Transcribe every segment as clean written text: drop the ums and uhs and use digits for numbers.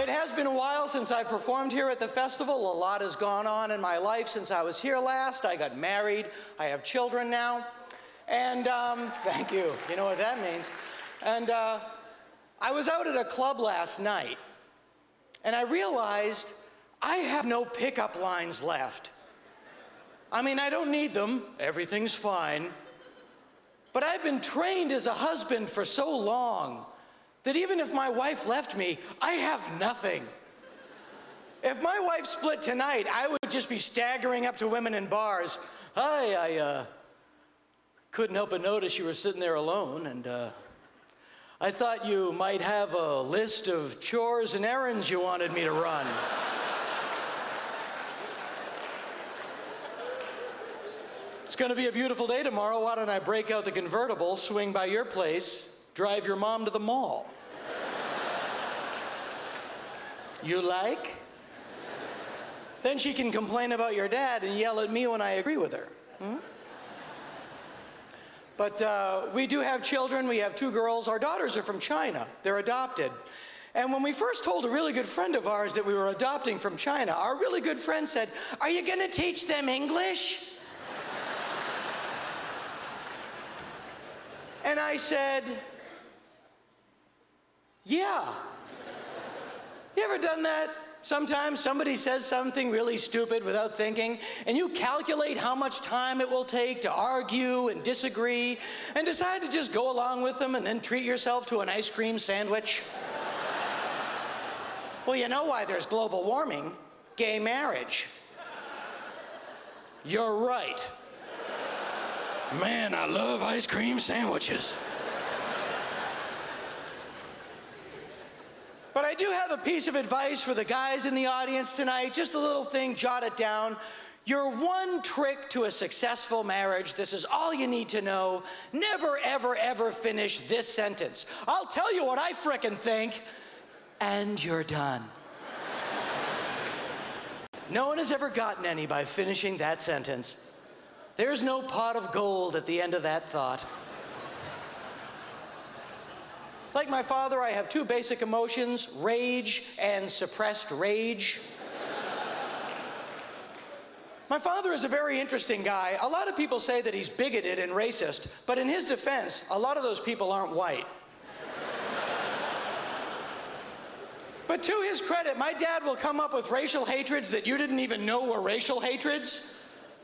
It has been a while since I performed here at the festival. A lot has gone on in my life since I was here last. I got married. I have children now. And thank you. You know what that means. And I was out at a club last night, and I realized I have no pickup lines left. I mean, I don't need them. Everything's fine. But I've been trained as a husband for so long that even if my wife left me, I have nothing. If my wife split tonight, I would just be staggering up to women in bars. Hi, I couldn't help but notice you were sitting there alone, and I thought you might have a list of chores and errands you wanted me to run. It's gonna be a beautiful day tomorrow. Why don't I break out the convertible, swing by your place, drive your mom to the mall? You like? Then she can complain about your dad and yell at me when I agree with her. But we do have children. We have 2 girls. Our daughters are from China. They're adopted. And when we first told a really good friend of ours that we were adopting from China, our really good friend said, "Are you gonna teach them English?" And I said, "Yeah." You ever done that? Sometimes somebody says something really stupid without thinking, and you calculate how much time it will take to argue and disagree, and decide to just go along with them and then treat yourself to an ice cream sandwich. Well, you know why there's global warming: gay marriage. You're right. Man, I love ice cream sandwiches. But I do have a piece of advice for the guys in the audience tonight. Just a little thing, jot it down. Your one trick to a successful marriage, this is all you need to know: never, ever, ever finish this sentence. I'll tell you what I frickin' think, and you're done. No one has ever gotten any by finishing that sentence. There's no pot of gold at the end of that thought. Like my father, I have 2 basic emotions: rage and suppressed rage. My father is a very interesting guy. A lot of people say that he's bigoted and racist, but in his defense, a lot of those people aren't white. But to his credit, my dad will come up with racial hatreds that you didn't even know were racial hatreds.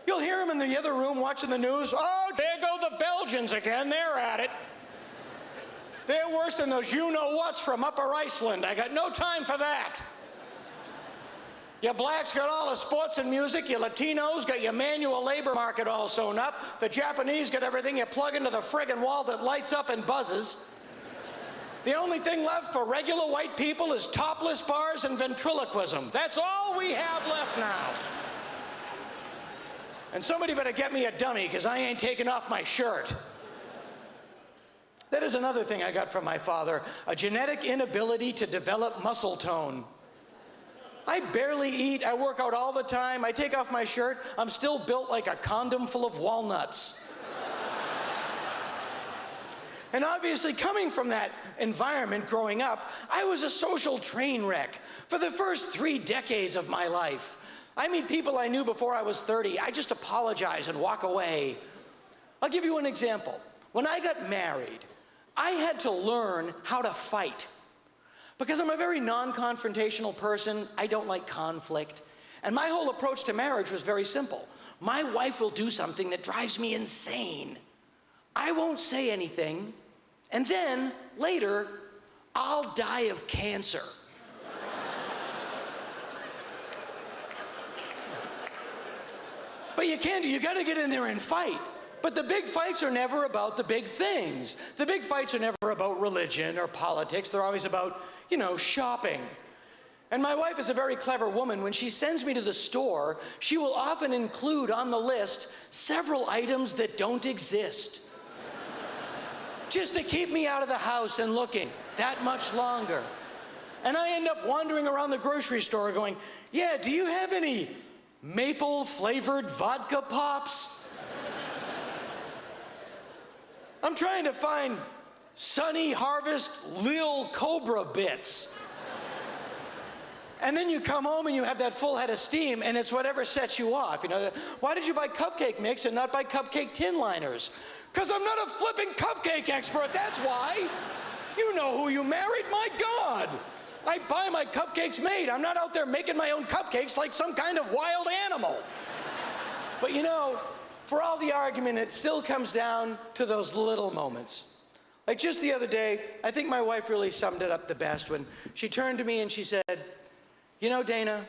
You'll hear him in the other room watching the news. "Oh, there go the Belgians again. They're at it. They're worse than those you-know-whats from Upper Iceland. I got no time for that. Your blacks got all the sports and music. Your Latinos got your manual labor market all sewn up. The Japanese got everything you plug into the friggin' wall that lights up and buzzes. The only thing left for regular white people is topless bars and ventriloquism. That's all we have left now. And somebody better get me a dummy, because I ain't taking off my shirt." That is another thing I got from my father: a genetic inability to develop muscle tone. I barely eat. I work out all the time. I take off my shirt. I'm still built like a condom full of walnuts. And obviously, coming from that environment growing up, I was a social train wreck for the first 3 decades of my life. I meet people I knew before I was 30. I just apologize and walk away. I'll give you an example. When I got married, I had to learn how to fight. Because I'm a very non-confrontational person. I don't like conflict. And my whole approach to marriage was very simple. My wife will do something that drives me insane. I won't say anything, and then later, I'll die of cancer. But you gotta get in there and fight. But the big fights are never about the big things. The big fights are never about religion or politics. They're always about, shopping. And my wife is a very clever woman. When she sends me to the store, she will often include on the list several items that don't exist. Just to keep me out of the house and looking that much longer. And I end up wandering around the grocery store going, "Yeah, do you have any maple-flavored vodka pops?" I'm trying to find Sunny Harvest Lil Cobra bits. And then you come home and you have that full head of steam, and it's whatever sets you off. You know, why did you buy cupcake mix and not buy cupcake tin liners? Because I'm not a flipping cupcake expert, that's why. You know who you married, my God. I buy my cupcakes made. I'm not out there making my own cupcakes like some kind of wild animal. But you know, for all the argument, it still comes down to those little moments. Like just the other day, I think my wife really summed it up the best when she turned to me and she said, you know, Dana,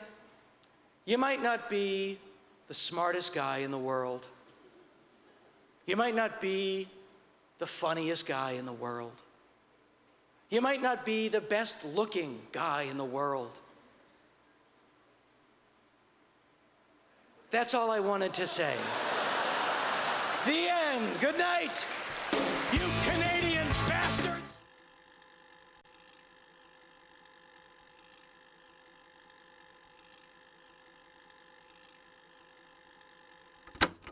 you might not be the smartest guy in the world. You might not be the funniest guy in the world. You might not be the best looking guy in the world. That's all I wanted to say. The end. Good night. You can